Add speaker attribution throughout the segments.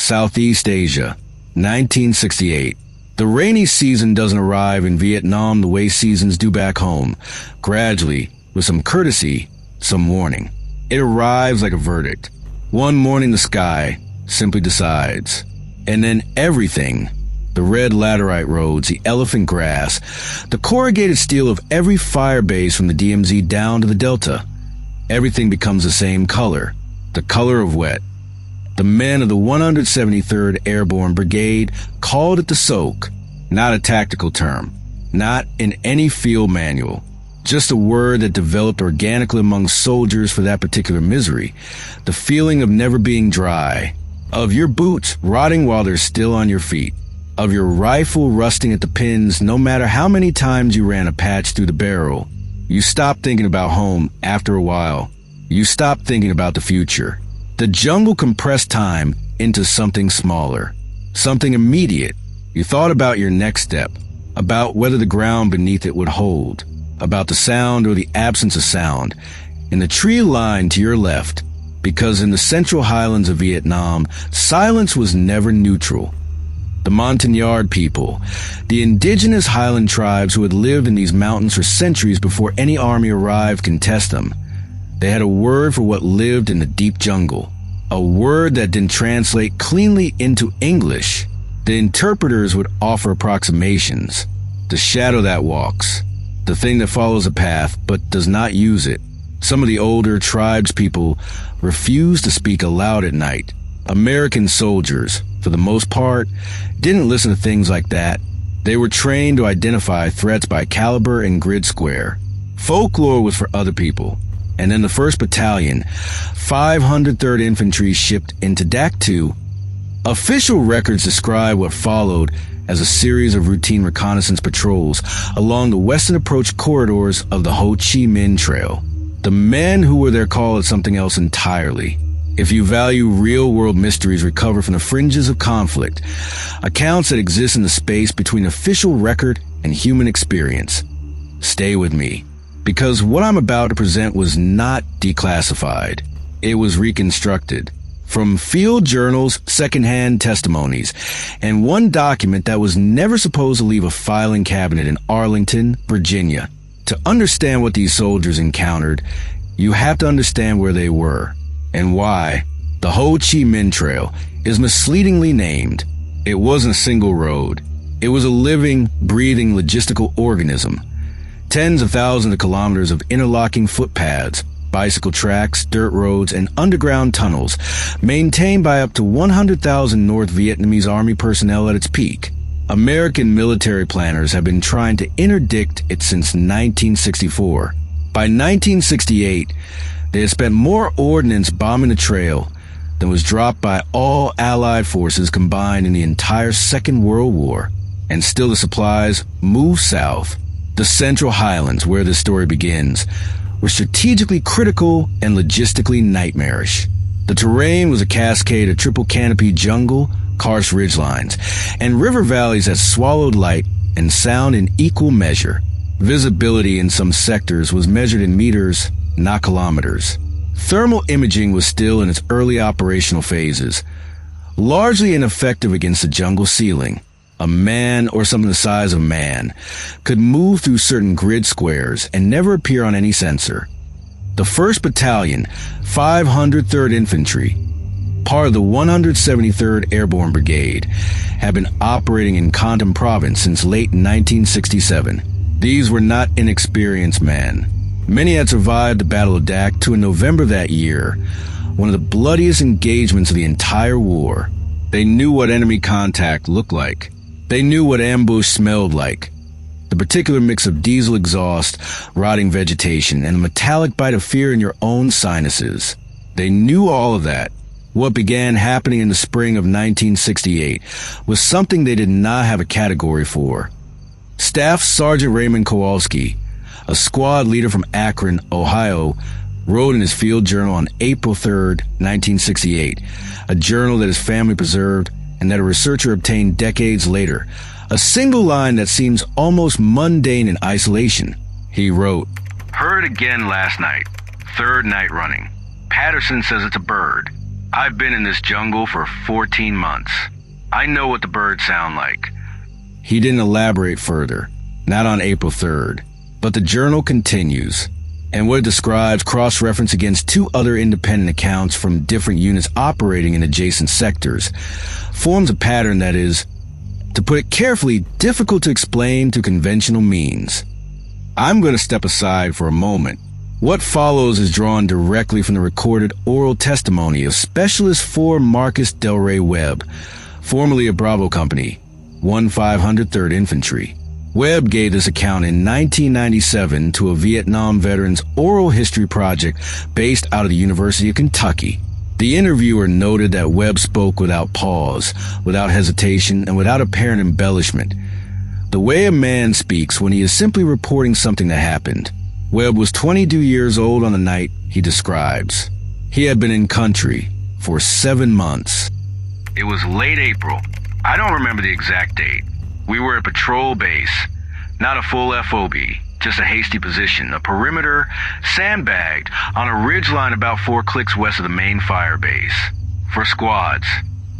Speaker 1: Southeast Asia, 1968. The rainy season doesn't arrive in Vietnam the way seasons do back home, gradually, with some courtesy, some warning. It arrives like a verdict. One morning the sky simply decides. And then everything, the red laterite roads, the elephant grass, the corrugated steel of every fire base from the DMZ down to the Delta, everything becomes the same color, the color of wet. The men of the 173rd Airborne Brigade called it the soak, not a tactical term, not in any field manual, just a word that developed organically among soldiers for that particular misery, the feeling of never being dry, of your boots rotting while they're still on your feet, of your rifle rusting at the pins no matter how many times you ran a patch through the barrel. You stop thinking about home after a while. You stop thinking about the future. The jungle compressed time into something smaller, something immediate. You thought about your next step, about whether the ground beneath it would hold, about the sound or the absence of sound, in the tree line to your left, because in the Central Highlands of Vietnam, silence was never neutral. The Montagnard people, the indigenous Highland tribes who had lived in these mountains for centuries before any army arrived, can test them. They had a word for what lived in the deep jungle, a word that didn't translate cleanly into English. The interpreters would offer approximations. The shadow that walks, the thing that follows a path but does not use it. Some of the older tribes people refused to speak aloud at night. American soldiers, for the most part, didn't listen to things like that. They were trained to identify threats by caliber and grid square. Folklore was for other people. And then the 1st Battalion, 503rd Infantry, shipped into DAC 2. Official records describe what followed as a series of routine reconnaissance patrols along the western approach corridors of the Ho Chi Minh Trail. The men who were there called it something else entirely. If you value real-world mysteries recovered from the fringes of conflict, accounts that exist in the space between official record and human experience, stay with me. Because what I'm about to present was not declassified. It was reconstructed from field journals, secondhand testimonies, and one document that was never supposed to leave a filing cabinet in Arlington, Virginia. To understand what these soldiers encountered, you have to understand where they were and why. The Ho Chi Minh Trail is misleadingly named. It wasn't a single road. It was a living, breathing logistical organism. Tens of thousands of kilometers of interlocking footpaths, bicycle tracks, dirt roads, and underground tunnels, maintained by up to 100,000 North Vietnamese Army personnel at its peak. American military planners have been trying to interdict it since 1964. By 1968, they had spent more ordnance bombing the trail than was dropped by all Allied forces combined in the entire Second World War. And still the supplies moved south. The Central Highlands, where this story begins, were strategically critical and logistically nightmarish. The terrain was a cascade of triple-canopy jungle, karst ridgelines, and river valleys that swallowed light and sound in equal measure. Visibility in some sectors was measured in meters, not kilometers. Thermal imaging was still in its early operational phases, largely ineffective against the jungle ceiling. A man, or something the size of man, could move through certain grid squares and never appear on any sensor. The 1st Battalion, 503rd Infantry, part of the 173rd Airborne Brigade, had been operating in Condom Province since late 1967. These were not inexperienced men. Many had survived the Battle of Dak to in November that year, one of the bloodiest engagements of the entire war. They knew what enemy contact looked like. They knew what ambush smelled like. The particular mix of diesel exhaust, rotting vegetation, and a metallic bite of fear in your own sinuses. They knew all of that. What began happening in the spring of 1968 was something they did not have a category for. Staff Sergeant Raymond Kowalski, a squad leader from Akron, Ohio, wrote in his field journal on April 3rd, 1968, a journal that his family preserved and that a researcher obtained decades later, a single line that seems almost mundane in isolation. He wrote, "Heard again last night. 3rd night running. Patterson says it's a bird. I've been in this jungle for 14 months. I know what the birds sound like. He didn't elaborate further, not on April 3rd, but the journal continues, and what it describes cross-reference against two other independent accounts from different units operating in adjacent sectors, forms a pattern that is, to put it carefully, difficult to explain to conventional means. I'm going to step aside for a moment. What follows is drawn directly from the recorded oral testimony of Specialist 4 Marcus Delray Webb, formerly of Bravo Company, 1503rd Infantry. Webb gave this account in 1997 to a Vietnam veteran's oral history project based out of the University of Kentucky. The interviewer noted that Webb spoke without pause, without hesitation, and without apparent embellishment. The way a man speaks when he is simply reporting something that happened. Webb was 22 years old on the night he describes. He had been in country for 7 months. It was late April. I don't remember the exact date. We were at patrol base, not a full FOB, just a hasty position, a perimeter, sandbagged, on a ridgeline about 4 clicks west of the main fire base. For squads,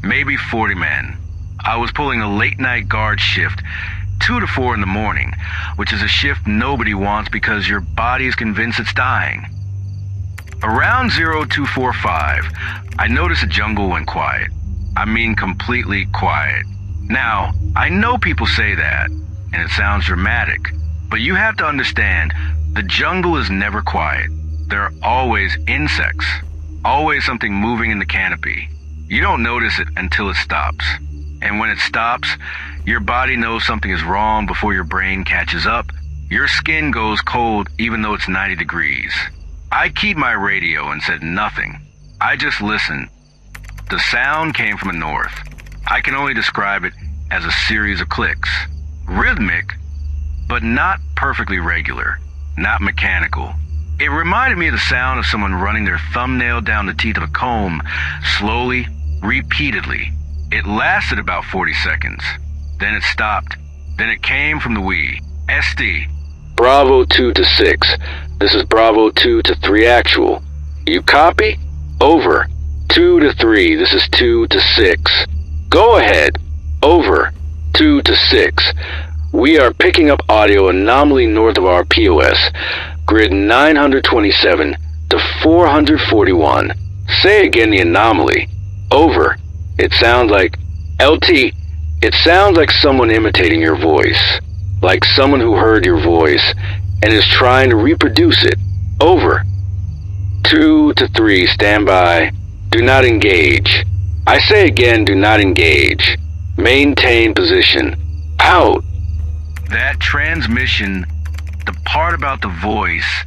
Speaker 1: maybe 40 men. I was pulling a late-night guard shift, 2 to 4 in the morning, which is a shift nobody wants because your body is convinced it's dying. Around 0245, I noticed the jungle went quiet. I mean completely quiet. Now, I know people say that, and it sounds dramatic, but you have to understand, the jungle is never quiet. There are always insects, always something moving in the canopy. You don't notice it until it stops. And when it stops, your body knows something is wrong before your brain catches up. Your skin goes cold even though it's 90 degrees. I keyed my radio and said nothing. I just listened. The sound came from the north. I can only describe it as a series of clicks. Rhythmic, but not perfectly regular, not mechanical. It reminded me of the sound of someone running their thumbnail down the teeth of a comb, slowly, repeatedly. It lasted about 40 seconds. Then it stopped. Then it came from the we. SD. Bravo 2 to 6. This is Bravo 2 to 3 actual. You copy? Over. 2 to 3. This is 2 to 6. Go ahead. Over. 2 to 6. We are picking up audio anomaly north of our POS. Grid 927 to 441. Say again the anomaly. Over. It sounds like LT. It sounds like someone imitating your voice. Like someone who heard your voice and is trying to reproduce it. Over. 2 to 3. Stand by. Do not engage. I say again, do not engage. Maintain position. Out. That transmission, the part about the voice,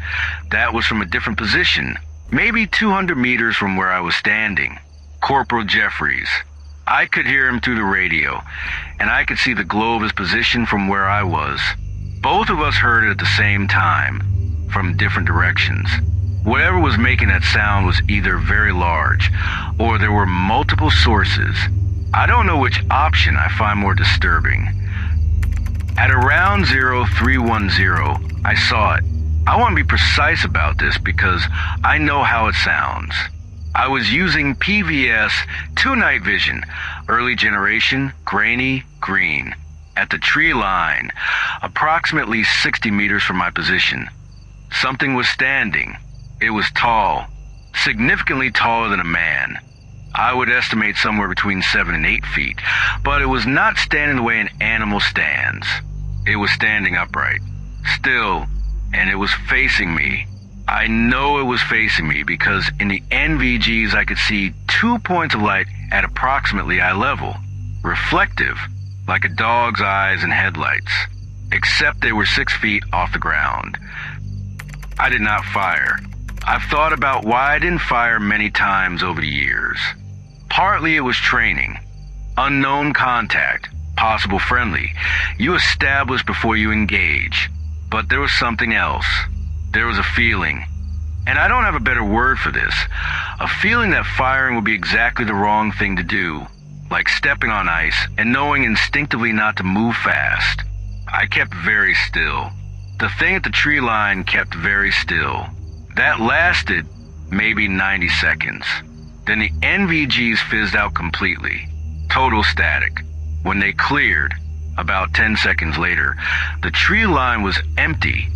Speaker 1: that was from a different position. Maybe 200 meters from where I was standing. Corporal Jeffries. I could hear him through the radio, and I could see the glow of his position from where I was. Both of us heard it at the same time, from different directions. Whatever was making that sound was either very large, or there were multiple sources. I don't know which option I find more disturbing. At around 0310, I saw it. I want to be precise about this because I know how it sounds. I was using PVS 2 night vision, early generation, grainy, green, at the tree line, approximately 60 meters from my position. Something was standing. It was tall, significantly taller than a man. I would estimate somewhere between 7 and 8 feet, but it was not standing the way an animal stands. It was standing upright, still, and it was facing me. I know it was facing me because in the NVGs I could see 2 points of light at approximately eye level, reflective, like a dog's eyes and headlights, except they were 6 feet off the ground. I did not fire. I've thought about why I didn't fire many times over the years. Partly it was training. Unknown contact, possible friendly. You establish before you engage. But there was something else. There was a feeling. And I don't have a better word for this. A feeling that firing would be exactly the wrong thing to do. Like stepping on ice and knowing instinctively not to move fast. I kept very still. The thing at the tree line kept very still. That lasted maybe 90 seconds. Then the NVGs fizzed out completely. Total static. When they cleared, about 10 seconds later, the tree line was empty.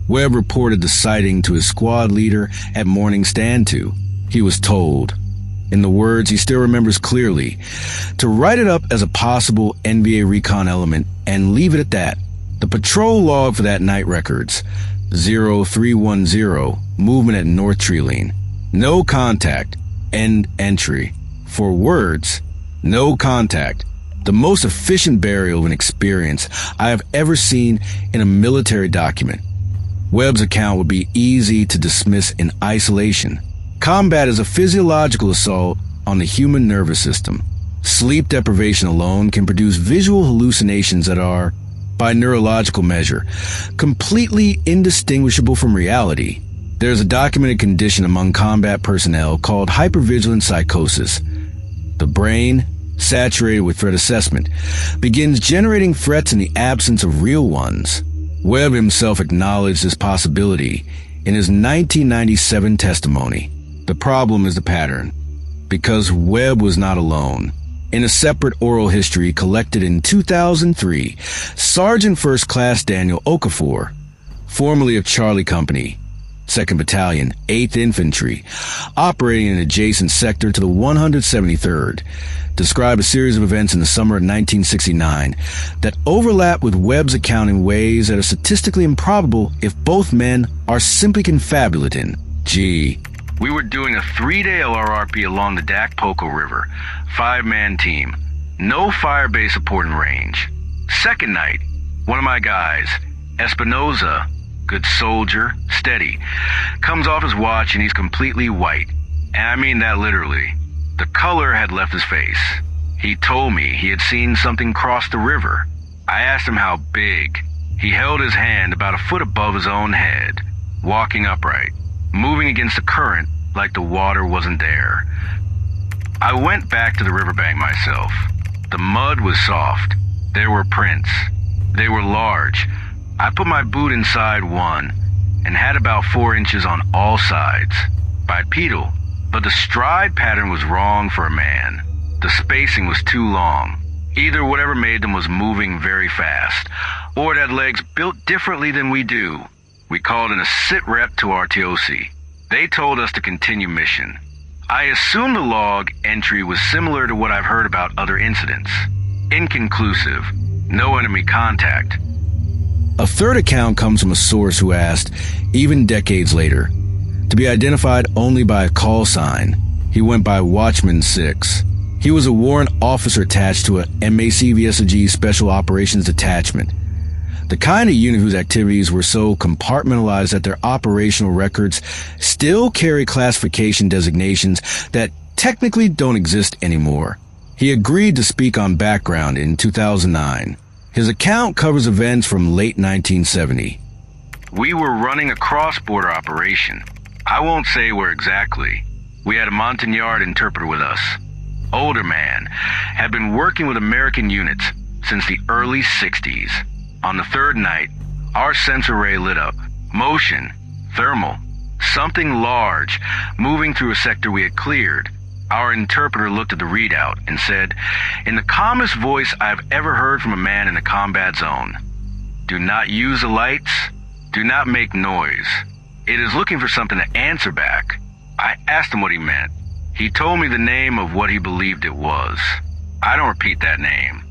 Speaker 1: Webb reported the sighting to his squad leader at morning stand to. He was told, in the words he still remembers clearly, to write it up as a possible NVA recon element and leave it at that. The patrol log for that night records, 0310, movement at North Treeline. No contact, end entry. For words, no contact. The most efficient burial of an experience I have ever seen in a military document. Webb's account would be easy to dismiss in isolation. Combat is a physiological assault on the human nervous system. Sleep deprivation alone can produce visual hallucinations that are, by neurological measure, completely indistinguishable from reality. There's a documented condition among combat personnel called hypervigilant psychosis. The brain, saturated with threat assessment, begins generating threats in the absence of real ones. Webb himself acknowledged this possibility in his 1997 testimony. The problem is the pattern, because Webb was not alone. In a separate oral history collected in 2003, Sergeant First Class Daniel Okafor, formerly of Charlie Company, 2nd Battalion, 8th Infantry, operating in an adjacent sector to the 173rd, described a series of events in the summer of 1969 that overlap with Webb's account in ways that are statistically improbable if both men are simply confabulating. Gee, we were doing a 3-day LRRP along the Dak-Poco River, 5-man team, no Firebase support in range. Second night, one of my guys, Espinoza, good soldier, steady, comes off his watch and he's completely white. And I mean that literally. The color had left his face. He told me he had seen something cross the river. I asked him how big. He held his hand about a foot above his own head, walking upright, moving against the current like the water wasn't there. I went back to the riverbank myself. The mud was soft. There were prints. They were large. I put my boot inside one and had about 4 inches on all sides. Bipedal, but the stride pattern was wrong for a man. The spacing was too long. Either whatever made them was moving very fast, or it had legs built differently than we do. We called in a sit rep to our TOC. They told us to continue mission. I assume the log entry was similar to what I've heard about other incidents. Inconclusive. No enemy contact. A third account comes from a source who asked, even decades later, to be identified only by a call sign. He went by Watchman 6. He was a warrant officer attached to a MACVSG Special Operations Detachment, the kind of unit whose activities were so compartmentalized that their operational records still carry classification designations that technically don't exist anymore. He agreed to speak on background in 2009. His account covers events from late 1970. We were running a cross-border operation. I won't say where exactly. We had a Montagnard interpreter with us. Older man, had been working with American units since the early 60s. On the third night, our sensor array lit up. Motion, thermal, something large, moving through a sector we had cleared. Our interpreter looked at the readout and said, in the calmest voice I've ever heard from a man in a combat zone, do not use the lights, do not make noise. It is looking for something to answer back. I asked him what he meant. He told me the name of what he believed it was. I don't repeat that name.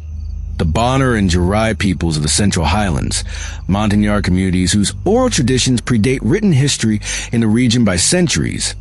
Speaker 1: The Bonner and Jirai peoples of the Central Highlands, Montagnard communities whose oral traditions predate written history in the region by centuries,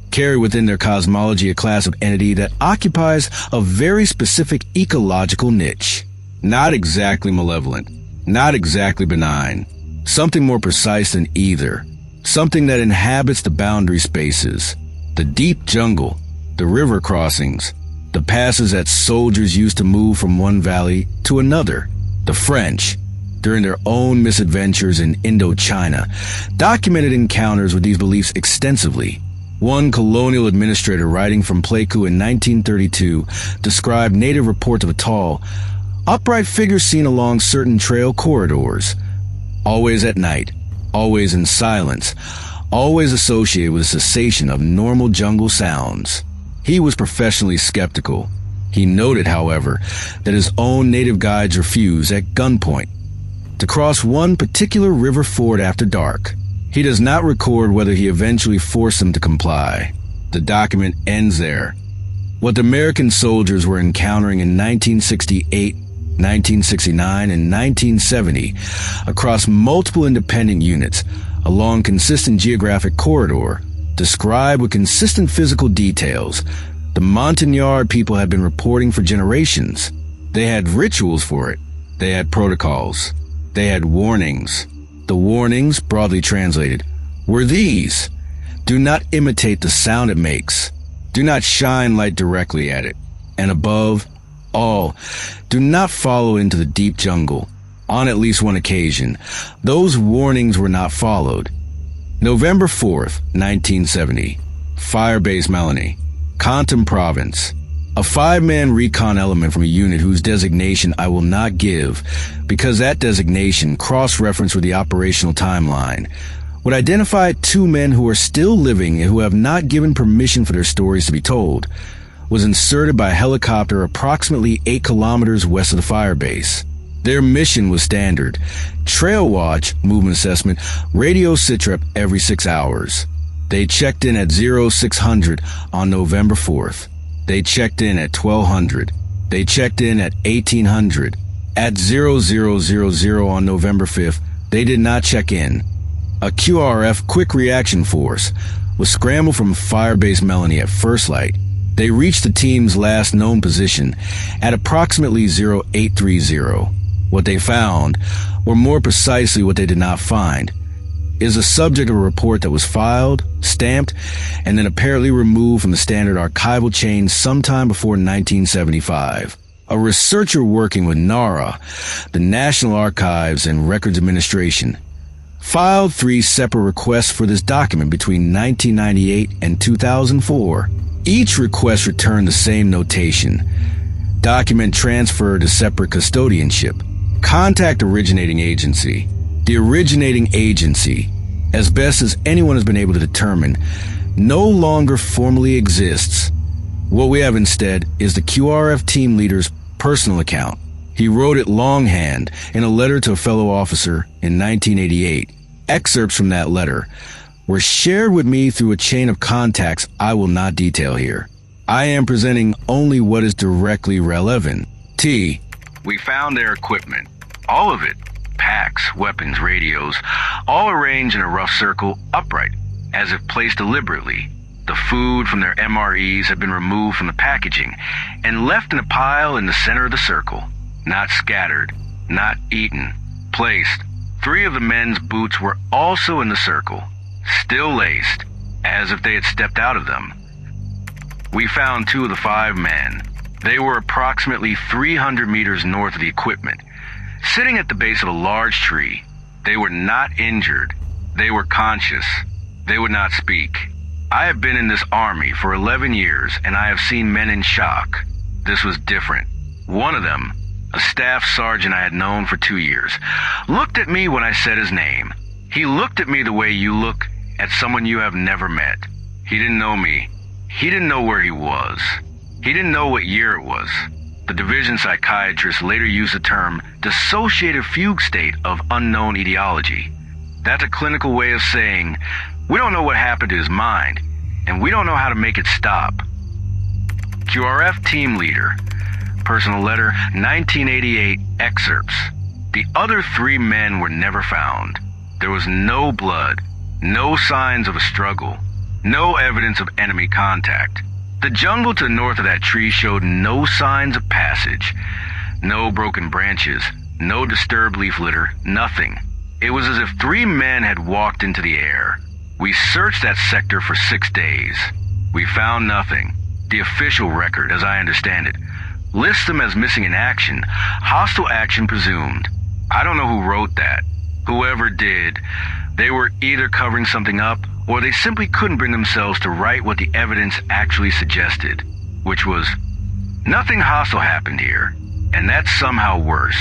Speaker 1: carry within their cosmology a class of entity that occupies a very specific ecological niche. Not exactly malevolent, not exactly benign, something more precise than either, something that inhabits the boundary spaces, the deep jungle, the river crossings, the passes that soldiers used to move from one valley to another. The French, during their own misadventures in Indochina, documented encounters with these beliefs extensively. One colonial administrator writing from Pleiku in 1932 described native reports of a tall, upright figure seen along certain trail corridors, always at night, always in silence, always associated with a cessation of normal jungle sounds. He was professionally skeptical. He noted, however, that his own native guides refused at gunpoint to cross one particular river ford after dark. He does not record whether he eventually forced them to comply. The document ends there. What the American soldiers were encountering in 1968, 1969, and 1970 across multiple independent units along consistent geographic corridor described with consistent physical details the Montagnard people had been reporting for generations. They had rituals for it. They had protocols. They had warnings. The warnings, broadly translated, were these: do not imitate the sound it makes. Do not shine light directly at it. And above all, do not follow into the deep jungle. On at least one occasion, those warnings were not followed. November 4th, 1970. Firebase Melanie, Kontum Province. A 5-man recon element from a unit whose designation I will not give because that designation, cross-referenced with the operational timeline, would identify 2 men who are still living and who have not given permission for their stories to be told, was inserted by helicopter approximately 8 kilometers west of the firebase. Their mission was standard: trail watch, movement assessment, radio sitrep every 6 hours. They checked in at 0600 on November 4th. They checked in at 1200. They checked in at 1800. At 0000 on November 5th, they did not check in. A QRF Quick Reaction Force was scrambled from Firebase Melanie at first light. They reached the team's last known position at approximately 0830. What they found, or more precisely what they did not find, is the subject of a report that was filed, stamped, and then apparently removed from the standard archival chain sometime before 1975. A researcher working with NARA, the National Archives and Records Administration, filed 3 separate requests for this document between 1998 and 2004. Each request returned the same notation: document transferred to separate custodianship. Contact originating agency. The originating agency, as best as anyone has been able to determine, no longer formally exists. What we have instead is the QRF team leader's personal account. He wrote it longhand in a letter to a fellow officer in 1988. Excerpts from that letter were shared with me through a chain of contacts I will not detail here. I am presenting only what is directly relevant. T. We found their equipment. All of it. Packs, weapons, radios, all arranged in a rough circle, upright, as if placed deliberately. The food from their MREs had been removed from the packaging and left in a pile in the center of the circle. Not scattered, not eaten, placed. 3 of the men's boots were also in the circle, still laced, as if they had stepped out of them. We found 2 of the 5 men. They were approximately 300 meters north of the equipment, sitting at the base of a large tree. They were not injured. They were conscious. They would not speak. I have been in this army for 11 years, and I have seen men in shock. This was different. One of them, a staff sergeant I had known for 2 years, looked at me when I said his name. He looked at me the way you look at someone you have never met. He didn't know me. He didn't know where he was. He didn't know what year it was. The division psychiatrist later used the term dissociative fugue state of unknown etiology. That's a clinical way of saying, we don't know what happened to his mind, and we don't know how to make it stop. QRF team leader, personal letter, 1988 excerpts. The other 3 men were never found. There was no blood, no signs of a struggle, no evidence of enemy contact. The jungle to the north of that tree showed no signs of passage, no broken branches, no disturbed leaf litter, nothing. It was as if 3 men had walked into the air. We searched that sector for 6 days. We found nothing. The official record, as I understand it, lists them as missing in action, hostile action presumed. I don't know who wrote that. Whoever did, they were either covering something up, or they simply couldn't bring themselves to write what the evidence actually suggested, which was, nothing hostile happened here, and that's somehow worse.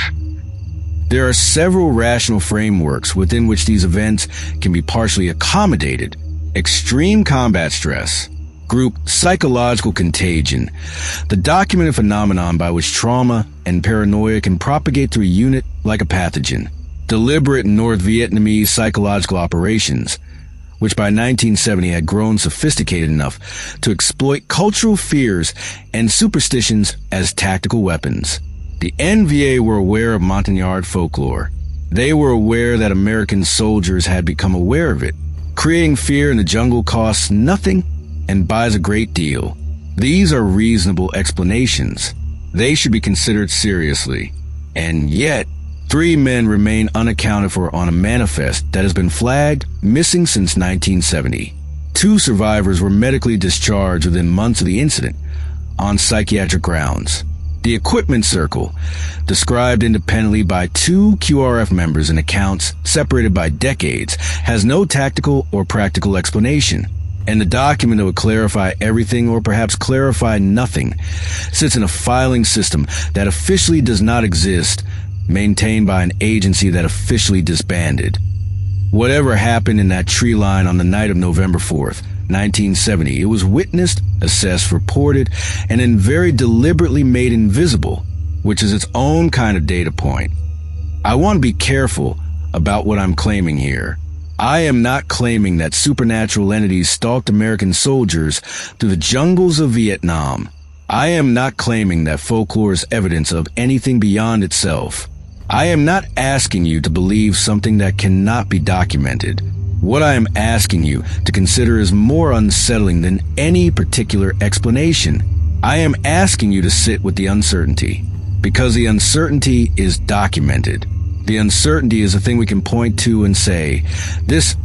Speaker 1: There are several rational frameworks within which these events can be partially accommodated. Extreme combat stress, Group Psychological Contagion, the documented phenomenon by which trauma and paranoia can propagate through a unit like a pathogen. Deliberate North Vietnamese psychological operations, which by 1970 had grown sophisticated enough to exploit cultural fears and superstitions as tactical weapons. The NVA were aware of Montagnard folklore. They were aware that American soldiers had become aware of it. Creating fear in the jungle costs nothing and buys a great deal. These are reasonable explanations. They should be considered seriously. And yet, 3 men remain unaccounted for on a manifest that has been flagged missing since 1970. 2 survivors were medically discharged within months of the incident on psychiatric grounds. The Equipment Circle, described independently by 2 QRF members in accounts separated by decades, has no tactical or practical explanation. And the document that would clarify everything or perhaps clarify nothing sits in a filing system that officially does not exist, maintained by an agency that officially disbanded. Whatever happened in that tree line on the night of November 4th, 1970, it was witnessed, assessed, reported, and then very deliberately made invisible, which is its own kind of data point. I want to be careful about what I'm claiming here. I am not claiming that supernatural entities stalked American soldiers through the jungles of Vietnam. I am not claiming that folklore is evidence of anything beyond itself. I am not asking you to believe something that cannot be documented. What I am asking you to consider is more unsettling than any particular explanation. I am asking you to sit with the uncertainty, because the uncertainty is documented. The uncertainty is a thing we can point to and say, this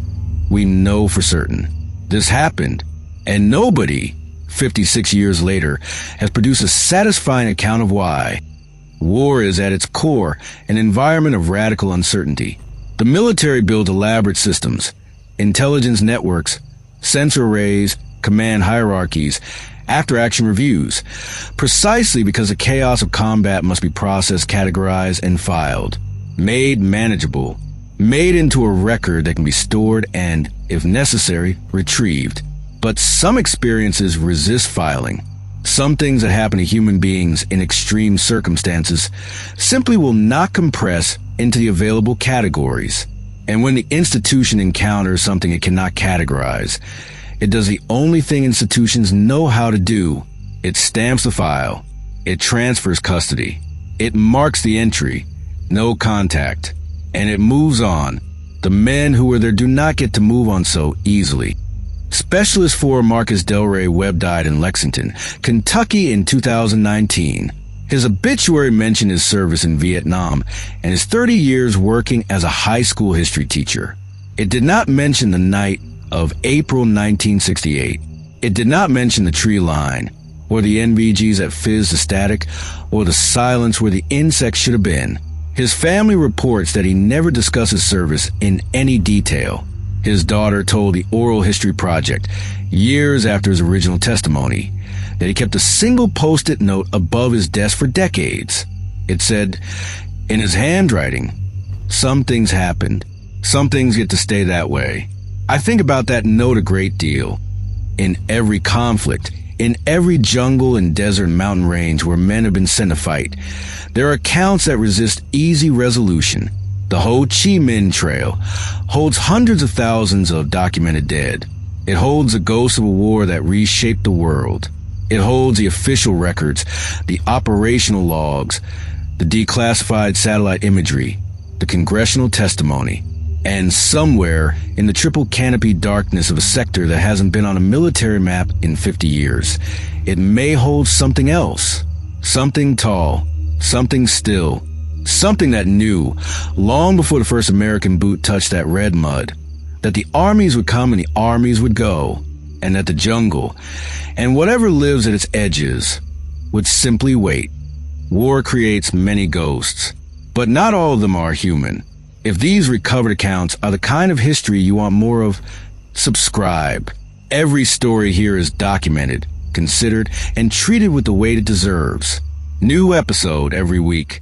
Speaker 1: we know for certain. This happened, and nobody, 56 years later, has produced a satisfying account of why. War is at its core an environment of radical uncertainty. The military builds elaborate systems, intelligence networks, sensor arrays, command hierarchies, after-action reviews, precisely because the chaos of combat must be processed, categorized, and filed, made manageable, made into a record that can be stored and, if necessary, retrieved. But some experiences resist filing. Some things that happen to human beings in extreme circumstances simply will not compress into the available categories. And when the institution encounters something it cannot categorize, it does the only thing institutions know how to do. It stamps the file. It transfers custody. It marks the entry. No contact. And it moves on. The men who were there do not get to move on so easily. Specialist for Marcus Del Rey Webb died in Lexington, Kentucky in 2019. His obituary mentioned his service in Vietnam and his 30 years working as a high school history teacher. It did not mention the night of April 1968. It did not mention the tree line, or the NVGs that fizzed the static, or the silence where the insects should have been. His family reports that he never discussed his service in any detail. His daughter told the Oral History Project, years after his original testimony, that he kept a single post-it note above his desk for decades. It said, in his handwriting, "Some things happened. Some things get to stay that way." I think about that note a great deal. In every conflict, in every jungle and desert and mountain range where men have been sent to fight, there are accounts that resist easy resolution. The Ho Chi Minh Trail holds hundreds of thousands of documented dead. It holds the ghosts of a war that reshaped the world. It holds the official records, the operational logs, the declassified satellite imagery, the congressional testimony, and somewhere in the triple-canopy darkness of a sector that hasn't been on a military map in 50 years, it may hold something else. Something tall, something still, something that knew, long before the first American boot touched that red mud, that the armies would come and the armies would go, and that the jungle, and whatever lives at its edges, would simply wait. War creates many ghosts, but not all of them are human. If these recovered accounts are the kind of history you want more of, subscribe. Every story here is documented, considered, and treated with the weight it deserves. New episode every week.